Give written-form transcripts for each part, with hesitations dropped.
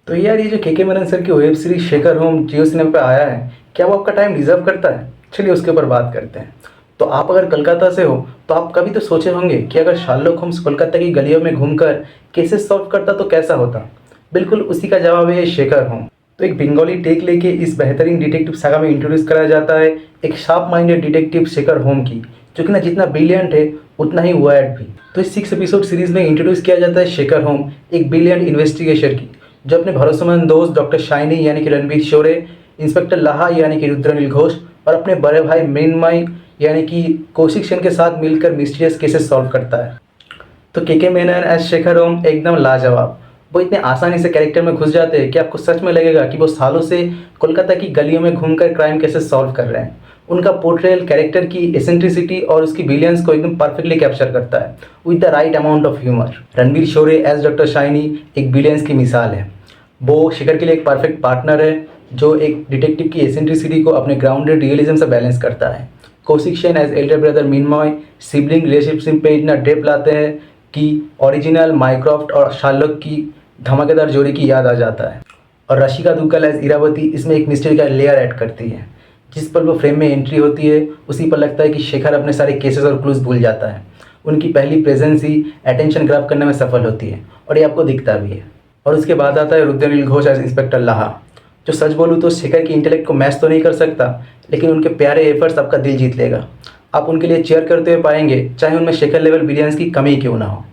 तो यार ये जो के मेनन सर की वेब सीरीज शेखर होम जियो सिनेमा पे आया है, क्या वो आपका टाइम डिजर्व करता है? चलिए उसके ऊपर बात करते हैं। तो आप अगर कोलकाता से हो तो आप कभी तो सोचे होंगे कि अगर शार्लॉक होम्स कोलकाता की गलियों में घूमकर केसेस सॉल्व करता तो कैसा होता। बिल्कुल उसी का जवाब है ये शेखर होम। तो एक बंगाली टेक लेके इस बेहतरीन डिटेक्टिव सागा में इंट्रोड्यूस कराया जाता है एक sharp minded detective Shekhar home की, जो कि ना जितना ब्रिलियंट है उतना ही वायर्ड भी। तो इस 6 एपिसोड सीरीज में इंट्रोड्यूस किया जाता है शेखर होम, एक ब्रिलियंट इन्वेस्टिगेशन की, जो अपने भरोसेमंद दोस्त डॉक्टर शाइनी यानी कि रणवीर शोरे, इंस्पेक्टर लाहा यानी कि रुद्रनील घोष और अपने बड़े भाई मृण्मय यानी कि कौशिक सेन के साथ मिलकर मिस्टीरियस केसेस सॉल्व करता है। तो के मेनन एज शेखर होम एकदम लाजवाब। वो इतने आसानी से कैरेक्टर में घुस जाते हैं कि आपको सच में लगेगा कि वो सालों से कोलकाता की गलियों में घूमकर क्राइम केसेस सॉल्व कर रहे हैं। उनका पोर्ट्रेयल कैरेक्टर की एसेंट्रिसिटी और उसकी विलियंस को एकदम परफेक्टली कैप्चर करता है with the right amount of humour. Ranvir Shorey as doctor Shiny एक विलियंस की मिसाल है। वो शेखर के लिए एक परफेक्ट पार्टनर है जो एक डिटेक्टिव की एसेंट्रिसिटी को अपने ग्राउंडेड रियलिज्म से बैलेंस करता है। Kaushik Sen as elder brother Mrinmoy sibling relationship पे इतना डेप्थ लाते हैं कि ओरिजिनल माइक्रोफ्ट और शार्लॉक की धमाकेदार जोड़ी की याद आ जाता है। और रशिका दुग्गल एज इरावती इसमें एक मिस्ट्री का लेयर ऐड करती है। जिस पर वो फ्रेम में एंट्री होती है उसी पर लगता है कि शेखर अपने सारे केसेस और क्लूज भूल जाता है। उनकी पहली प्रेजेंस ही अटेंशन ग्रैब करने में सफल होती है और ये आपको दिखता भी है। और उसके बाद आता है रुद्रनील घोष एज इंस्पेक्टर लाहा, जो सच बोलूँ तो शेखर की इंटेलेक्ट को मैच तो नहीं कर सकता, लेकिन उनके प्यारे एफर्ट्स आपका दिल जीत लेगा। आप उनके लिए चेयर करते हुए पाएंगे, चाहे उनमें शेखर लेवल ब्रिलियंस की कमी क्यों ना हो।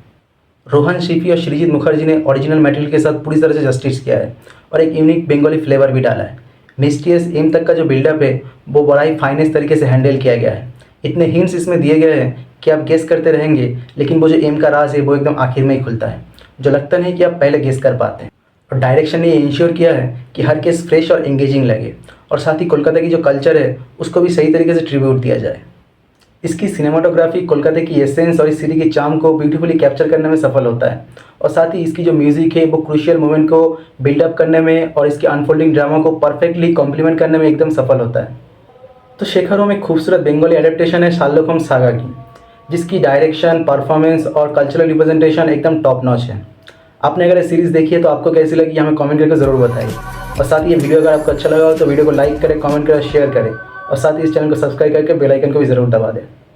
रोहन शिफी और श्रीजीत मुखर्जी ने ओरिजिनल मटेरियल के साथ पूरी तरह से जस्टिस किया है और एक यूनिक बंगाली फ्लेवर भी डाला है। मिस्टीरियस एम तक का जो बिल्डअप है वो बड़ा ही फाइनेस्ट तरीके से हैंडल किया गया है। इतने हिंट्स इसमें दिए गए हैं कि आप गेस करते रहेंगे, लेकिन वो जो एम का राज है वो एकदम आखिर में ही खुलता है, जो लगता नहीं कि आप पहले गेस कर पाते हैं। और डायरेक्शन ने ये इंश्योर किया है कि हर केस फ्रेश और एंगेजिंग लगे, और साथ ही कोलकाता की जो कल्चर है उसको भी सही तरीके से ट्रिब्यूट दिया जाए। इसकी सिनेमाटोग्राफी कोलकाता की एसेंस और इस सिटी के चार्म को ब्यूटीफुली कैप्चर करने में सफल होता है, और साथ ही इसकी जो म्यूजिक है वो क्रूशियल मोमेंट को बिल्डअप करने में और इसके अनफोल्डिंग ड्रामा को परफेक्टली कॉम्प्लीमेंट करने में एकदम सफल होता है। तो शेखर होम एक खूबसूरत बंगाली एडेप्टेशन है शार्लॉक होम्स सागा की, जिसकी डायरेक्शन, परफॉर्मेंस और कल्चरल रिप्रेजेंटेशन एकदम टॉप नॉच है। आपने अगर ये सीरीज़ देखी है तो आपको कैसी लगी हमें कमेंट करके ज़रूर बताइए। और साथ ही ये वीडियो अगर आपको अच्छा लगा हो तो वीडियो को लाइक करें, कमेंट करें, शेयर करें, और साथ ही इस चैनल को सब्सक्राइब करके बेल आइकन को भी ज़रूर दबा दें।